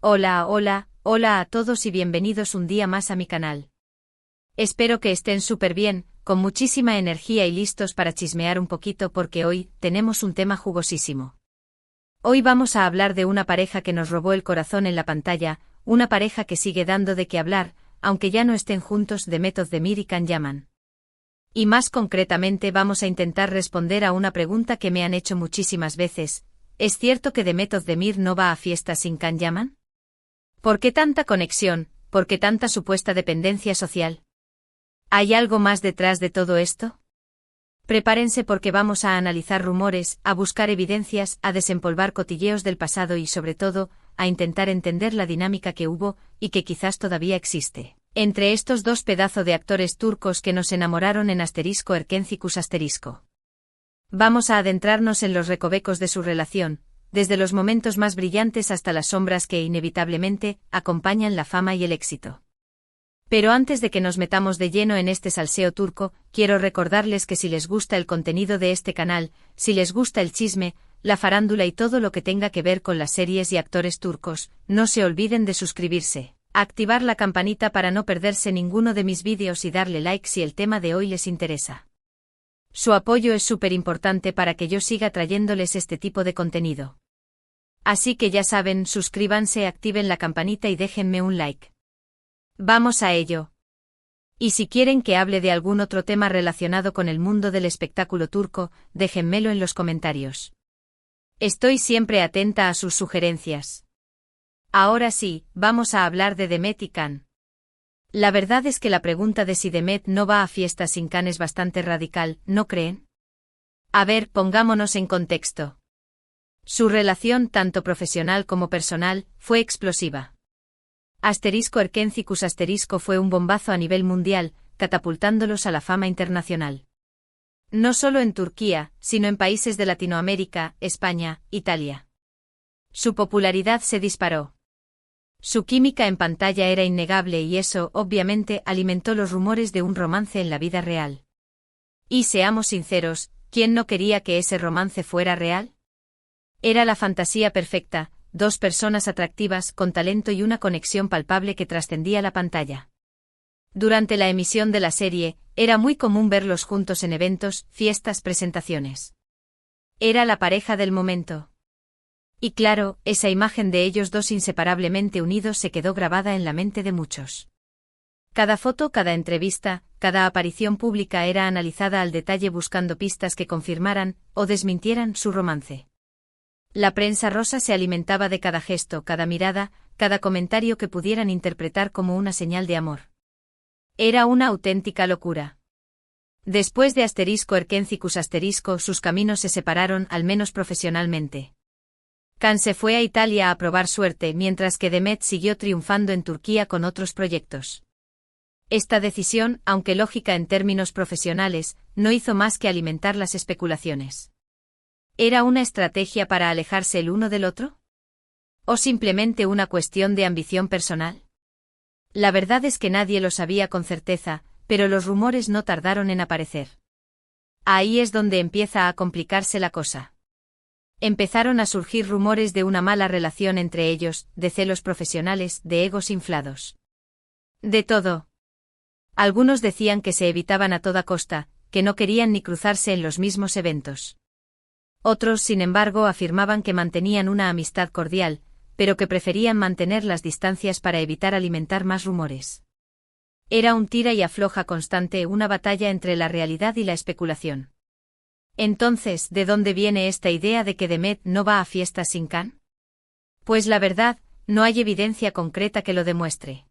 Hola a todos y bienvenidos un día más a mi canal. Espero que estén súper bien, con muchísima energía y listos para chismear un poquito porque hoy tenemos un tema jugosísimo. Hoy vamos a hablar de una pareja que nos robó el corazón en la pantalla, una pareja que sigue dando de qué hablar, aunque ya no estén juntos, Demet Özdemir y Can Yaman. Y más concretamente vamos a intentar responder a una pregunta que me han hecho muchísimas veces: ¿es cierto que Demet Özdemir no va a fiestas sin Can Yaman? ¿Por qué tanta conexión? ¿Por qué tanta supuesta dependencia social? ¿Hay algo más detrás de todo esto? Prepárense porque vamos a analizar rumores, a buscar evidencias, a desempolvar cotilleos del pasado y sobre todo, a intentar entender la dinámica que hubo, y que quizás todavía existe, entre estos dos pedazos de actores turcos que nos enamoraron en *Erkencikus*. Vamos a adentrarnos en los recovecos de su relación, desde los momentos más brillantes hasta las sombras que inevitablemente acompañan la fama y el éxito. Pero antes de que nos metamos de lleno en este salseo turco, quiero recordarles que si les gusta el contenido de este canal, si les gusta el chisme, la farándula y todo lo que tenga que ver con las series y actores turcos, no se olviden de suscribirse, activar la campanita para no perderse ninguno de mis vídeos y darle like si el tema de hoy les interesa. Su apoyo es súper importante para que yo siga trayéndoles este tipo de contenido. Así que ya saben, suscríbanse, activen la campanita y déjenme un like. Vamos a ello. Y si quieren que hable de algún otro tema relacionado con el mundo del espectáculo turco, déjenmelo en los comentarios. Estoy siempre atenta a sus sugerencias. Ahora sí, vamos a hablar de Demet y Can. La verdad es que la pregunta de si Demet no va a fiestas sin Can es bastante radical, ¿no creen? A ver, pongámonos en contexto. Su relación, tanto profesional como personal, fue explosiva. *Erkencikus* fue un bombazo a nivel mundial, catapultándolos a la fama internacional. No solo en Turquía, sino en países de Latinoamérica, España, Italia. Su popularidad se disparó. Su química en pantalla era innegable y eso, obviamente, alimentó los rumores de un romance en la vida real. Y seamos sinceros, ¿quién no quería que ese romance fuera real? Era la fantasía perfecta, dos personas atractivas, con talento y una conexión palpable que trascendía la pantalla. Durante la emisión de la serie, era muy común verlos juntos en eventos, fiestas, presentaciones. Era la pareja del momento. Y claro, esa imagen de ellos dos inseparablemente unidos se quedó grabada en la mente de muchos. Cada foto, cada entrevista, cada aparición pública era analizada al detalle buscando pistas que confirmaran o desmintieran su romance. La prensa rosa se alimentaba de cada gesto, cada mirada, cada comentario que pudieran interpretar como una señal de amor. Era una auténtica locura. Después de *Erkencikus*, sus caminos se separaron, al menos profesionalmente. Can se fue a Italia a probar suerte, mientras que Demet siguió triunfando en Turquía con otros proyectos. Esta decisión, aunque lógica en términos profesionales, no hizo más que alimentar las especulaciones. ¿Era una estrategia para alejarse el uno del otro? ¿O simplemente una cuestión de ambición personal? La verdad es que nadie lo sabía con certeza, pero los rumores no tardaron en aparecer. Ahí es donde empieza a complicarse la cosa. Empezaron a surgir rumores de una mala relación entre ellos, de celos profesionales, de egos inflados. De todo. Algunos decían que se evitaban a toda costa, que no querían ni cruzarse en los mismos eventos. Otros, sin embargo, afirmaban que mantenían una amistad cordial, pero que preferían mantener las distancias para evitar alimentar más rumores. Era un tira y afloja constante, una batalla entre la realidad y la especulación. Entonces, ¿de dónde viene esta idea de que Demet no va a fiestas sin Can? Pues la verdad, no hay evidencia concreta que lo demuestre.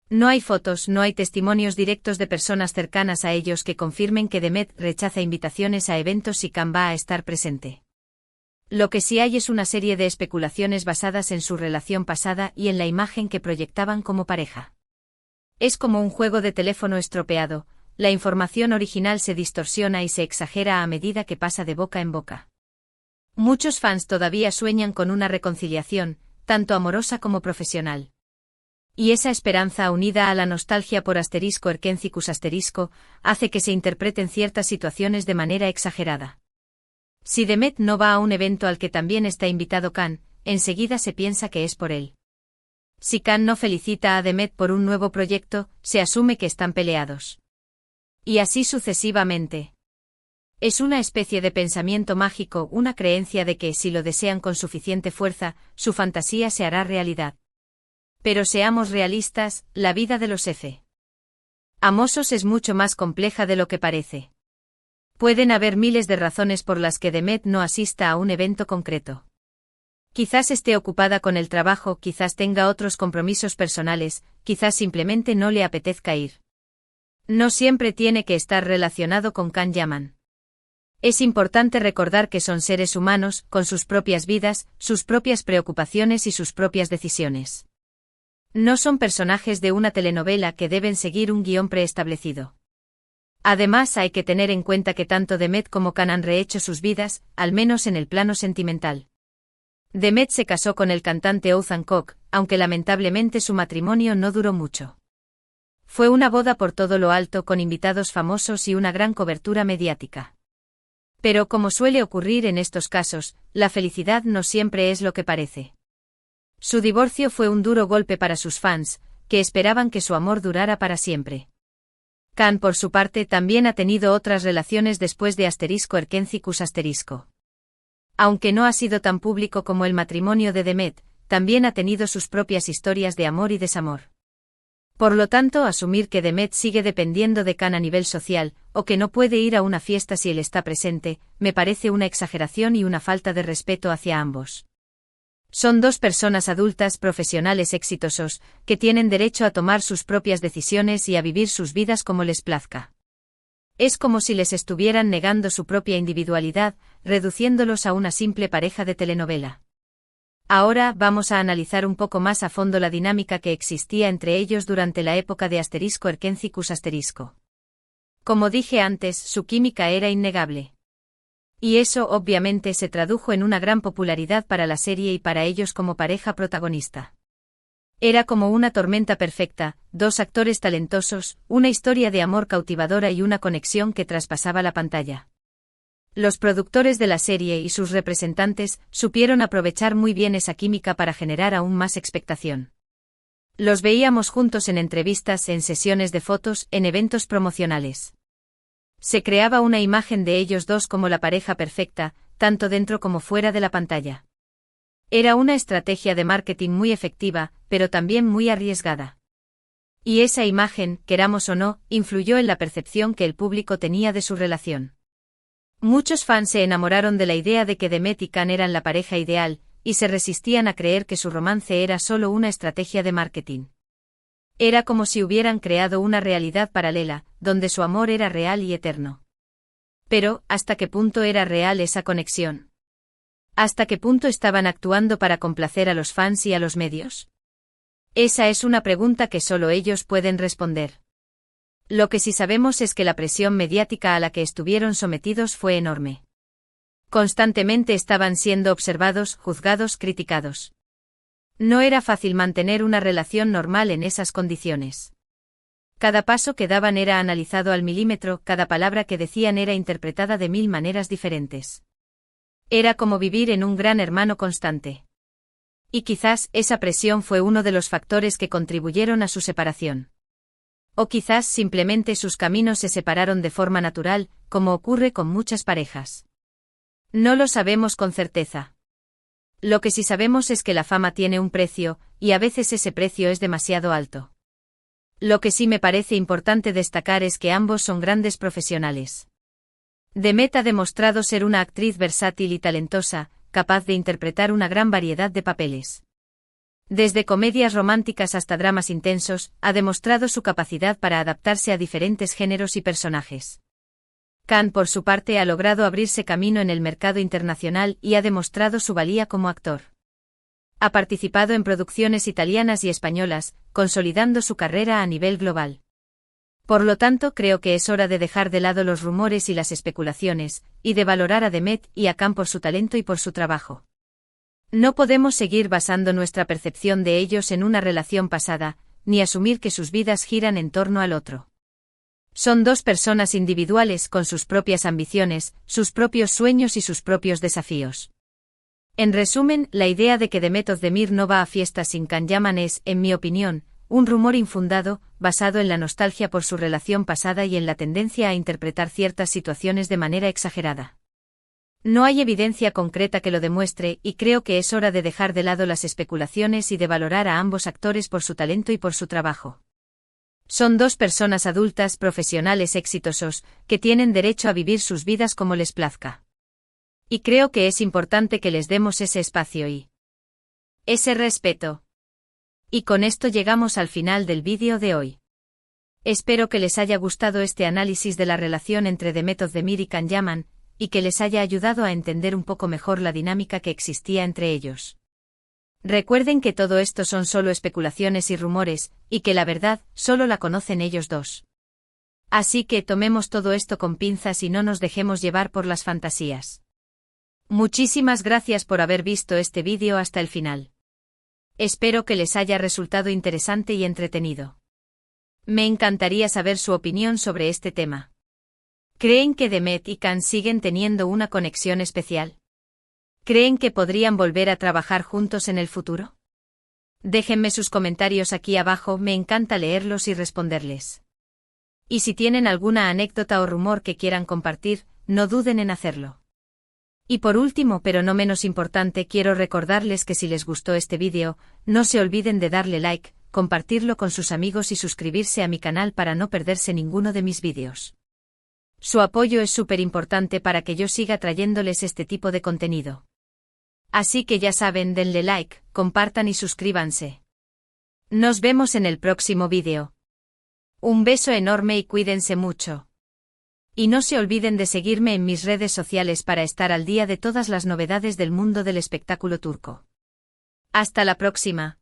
No hay fotos, no hay testimonios directos de personas cercanas a ellos que confirmen que Demet rechaza invitaciones a eventos si Can va a estar presente. Lo que sí hay es una serie de especulaciones basadas en su relación pasada y en la imagen que proyectaban como pareja. Es como un juego de teléfono estropeado. La información original se distorsiona y se exagera a medida que pasa de boca en boca. Muchos fans todavía sueñan con una reconciliación, tanto amorosa como profesional. Y esa esperanza, unida a la nostalgia por *Erkencikus*, hace que se interpreten ciertas situaciones de manera exagerada. Si Demet no va a un evento al que también está invitado Can, enseguida se piensa que es por él. Si Khan no felicita a Demet por un nuevo proyecto, se asume que están peleados. Y así sucesivamente. Es una especie de pensamiento mágico, una creencia de que, si lo desean con suficiente fuerza, su fantasía se hará realidad. Pero seamos realistas, la vida de los famosos es mucho más compleja de lo que parece. Pueden haber miles de razones por las que Demet no asista a un evento concreto. Quizás esté ocupada con el trabajo, quizás tenga otros compromisos personales, quizás simplemente no le apetezca ir. No siempre tiene que estar relacionado con Khan Yaman. Es importante recordar que son seres humanos, con sus propias vidas, sus propias preocupaciones y sus propias decisiones. No son personajes de una telenovela que deben seguir un guión preestablecido. Además, hay que tener en cuenta que tanto Demet como Khan han rehecho sus vidas, al menos en el plano sentimental. Demet se casó con el cantante Ouzhan Kok, aunque lamentablemente su matrimonio no duró mucho. Fue una boda por todo lo alto con invitados famosos y una gran cobertura mediática. Pero como suele ocurrir en estos casos, la felicidad no siempre es lo que parece. Su divorcio fue un duro golpe para sus fans, que esperaban que su amor durara para siempre. Khan, por su parte, también ha tenido otras relaciones después de *Erkencicus*. Aunque no ha sido tan público como el matrimonio de Demet, también ha tenido sus propias historias de amor y desamor. Por lo tanto, asumir que Demet sigue dependiendo de Khan a nivel social, o que no puede ir a una fiesta si él está presente, me parece una exageración y una falta de respeto hacia ambos. Son dos personas adultas profesionales exitosos, que tienen derecho a tomar sus propias decisiones y a vivir sus vidas como les plazca. Es como si les estuvieran negando su propia individualidad, reduciéndolos a una simple pareja de telenovela. Ahora vamos a analizar un poco más a fondo la dinámica que existía entre ellos durante la época de *Erkencicus*. Como dije antes, su química era innegable. Y eso obviamente se tradujo en una gran popularidad para la serie y para ellos como pareja protagonista. Era como una tormenta perfecta, dos actores talentosos, una historia de amor cautivadora y una conexión que traspasaba la pantalla. Los productores de la serie y sus representantes supieron aprovechar muy bien esa química para generar aún más expectación. Los veíamos juntos en entrevistas, en sesiones de fotos, en eventos promocionales. Se creaba una imagen de ellos dos como la pareja perfecta, tanto dentro como fuera de la pantalla. Era una estrategia de marketing muy efectiva, pero también muy arriesgada. Y esa imagen, queramos o no, influyó en la percepción que el público tenía de su relación. Muchos fans se enamoraron de la idea de que Demet y Khan eran la pareja ideal, y se resistían a creer que su romance era solo una estrategia de marketing. Era como si hubieran creado una realidad paralela, donde su amor era real y eterno. Pero, ¿hasta qué punto era real esa conexión? ¿Hasta qué punto estaban actuando para complacer a los fans y a los medios? Esa es una pregunta que solo ellos pueden responder. Lo que sí sabemos es que la presión mediática a la que estuvieron sometidos fue enorme. Constantemente estaban siendo observados, juzgados, criticados. No era fácil mantener una relación normal en esas condiciones. Cada paso que daban era analizado al milímetro, cada palabra que decían era interpretada de 1000 maneras diferentes. Era como vivir en un gran hermano constante. Y quizás esa presión fue uno de los factores que contribuyeron a su separación. O quizás simplemente sus caminos se separaron de forma natural, como ocurre con muchas parejas. No lo sabemos con certeza. Lo que sí sabemos es que la fama tiene un precio, y a veces ese precio es demasiado alto. Lo que sí me parece importante destacar es que ambos son grandes profesionales. Demet ha demostrado ser una actriz versátil y talentosa, capaz de interpretar una gran variedad de papeles. Desde comedias románticas hasta dramas intensos, ha demostrado su capacidad para adaptarse a diferentes géneros y personajes. Khan, por su parte, ha logrado abrirse camino en el mercado internacional y ha demostrado su valía como actor. Ha participado en producciones italianas y españolas, consolidando su carrera a nivel global. Por lo tanto, creo que es hora de dejar de lado los rumores y las especulaciones, y de valorar a Demet y a Khan por su talento y por su trabajo. No podemos seguir basando nuestra percepción de ellos en una relación pasada, ni asumir que sus vidas giran en torno al otro. Son dos personas individuales con sus propias ambiciones, sus propios sueños y sus propios desafíos. En resumen, la idea de que Demet Özdemir no va a fiestas sin Can Yaman es, en mi opinión, un rumor infundado, basado en la nostalgia por su relación pasada y en la tendencia a interpretar ciertas situaciones de manera exagerada. No hay evidencia concreta que lo demuestre, y creo que es hora de dejar de lado las especulaciones y de valorar a ambos actores por su talento y por su trabajo. Son dos personas adultas profesionales exitosos, que tienen derecho a vivir sus vidas como les plazca. Y creo que es importante que les demos ese espacio y ese respeto. Y con esto llegamos al final del vídeo de hoy. Espero que les haya gustado este análisis de la relación entre Demet Özdemir y Can Yaman, y que les haya ayudado a entender un poco mejor la dinámica que existía entre ellos. Recuerden que todo esto son solo especulaciones y rumores, y que la verdad solo la conocen ellos dos. Así que tomemos todo esto con pinzas y no nos dejemos llevar por las fantasías. Muchísimas gracias por haber visto este vídeo hasta el final. Espero que les haya resultado interesante y entretenido. Me encantaría saber su opinión sobre este tema. ¿Creen que Demet y Can siguen teniendo una conexión especial? ¿Creen que podrían volver a trabajar juntos en el futuro? Déjenme sus comentarios aquí abajo, me encanta leerlos y responderles. Y si tienen alguna anécdota o rumor que quieran compartir, no duden en hacerlo. Y por último, pero no menos importante, quiero recordarles que si les gustó este vídeo, no se olviden de darle like, compartirlo con sus amigos y suscribirse a mi canal para no perderse ninguno de mis vídeos. Su apoyo es súper importante para que yo siga trayéndoles este tipo de contenido. Así que ya saben, denle like, compartan y suscríbanse. Nos vemos en el próximo vídeo. Un beso enorme y cuídense mucho. Y no se olviden de seguirme en mis redes sociales para estar al día de todas las novedades del mundo del espectáculo turco. Hasta la próxima.